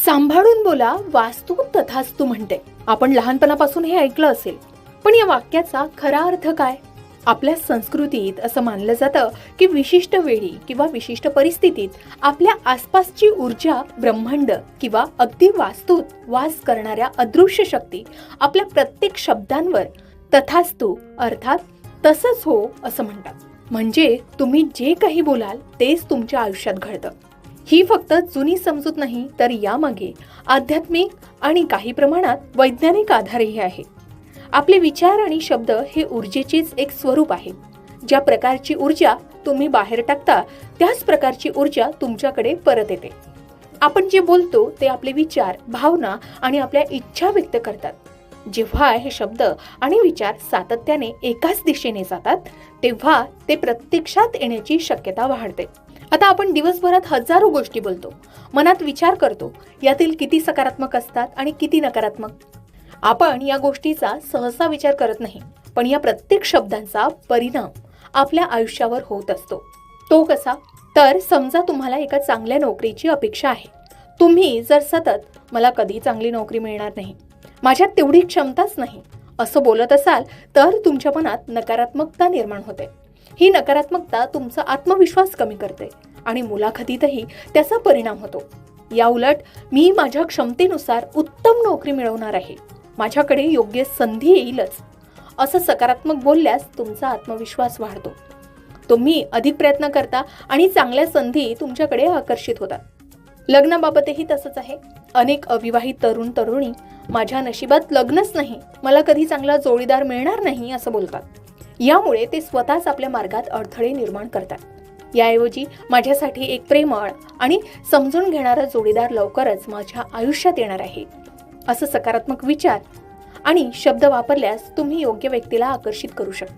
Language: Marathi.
सांभाळून बोला, वास्तू तथास्तु म्हणते. आपण लहानपणापासून हे ऐकलं असेल, पण या वाक्याचा खरा अर्थ काय? आपल्या संस्कृतीत असं मानलं जातं की विशिष्ट वेळी किंवा विशिष्ट परिस्थितीत आपल्या आसपासची ऊर्जा, ब्रह्मांड किंवा अगदी वास्तूत वास करणाऱ्या अदृश्य शक्ती आपल्या प्रत्येक शब्दांवर तथास्तु अर्थात तसंच हो असं म्हणतात. म्हणजे तुम्ही जे काही बोलाल तेच तुमच्या आयुष्यात घडतं. ही फक्त जुनी समजूत नाही, तर यामागे आध्यात्मिक आणि काही प्रमाणात वैज्ञानिक आधारही आहे. आपले विचार आणि शब्द हे ऊर्जेचेच एक स्वरूप आहे. ज्या प्रकारची ऊर्जा तुम्ही बाहेर टाकता त्याच प्रकारची ऊर्जा तुमच्याकडे परत येते. आपण जे बोलतो ते आपले विचार, भावना आणि आपल्या इच्छा व्यक्त करतात. जेव्हा हे शब्द आणि विचार सातत्याने एकाच दिशेने जातात तेव्हा ते प्रत्यक्षात येण्याची शक्यता वाढते. आता आपण दिवसभरात हजारो गोष्टी बोलतो, मनात विचार करतो. यातील किती सकारात्मक असतात आणि किती नकारात्मक? आपण या गोष्टीचा सहसा विचार करत नाही, पण या प्रत्येक शब्दांचा परिणाम आपल्या आयुष्यावर होत असतो. तो कसा? तर समजा तुम्हाला एका चांगल्या नोकरीची अपेक्षा आहे. तुम्ही जर सतत मला कधी चांगली नोकरी मिळणार नाही, माझ्यात तेवढी क्षमताच नाही असं बोलत असाल तर तुमच्या मनात नकारात्मकता निर्माण होते. ही नकारात्मकता तुमचा आत्मविश्वास कमी करते आणि मुलाखतीतही त्याचा परिणाम होतो. या उलट मी माझ्या क्षमतेनुसार उत्तम नोकरी मिळवणार आहे, माझ्याकडे योग्य संधी येईलच असं सकारात्मक बोलल्यास तुमचा आत्मविश्वास वाढतो. तुम्ही अधिक प्रयत्न करता आणि चांगल्या संधी तुमच्याकडे आकर्षित होतात. लग्नाबाबतही तसंच आहे. अनेक अविवाहित तरुण तरुणी माझ्या नशिबात लग्नच नाही, मला कधी चांगला जोडीदार मिळणार नाही असं बोलतात. यामुळे ते स्वतःच आपल्या मार्गात अडथळे निर्माण करतात. याऐवजी माझ्यासाठी एक प्रेमळ आणि समजून घेणारा जोडीदार लवकरच माझ्या आयुष्यात येणार आहे असं सकारात्मक विचार आणि शब्द वापरल्यास तुम्ही योग्य व्यक्तीला आकर्षित करू शकता.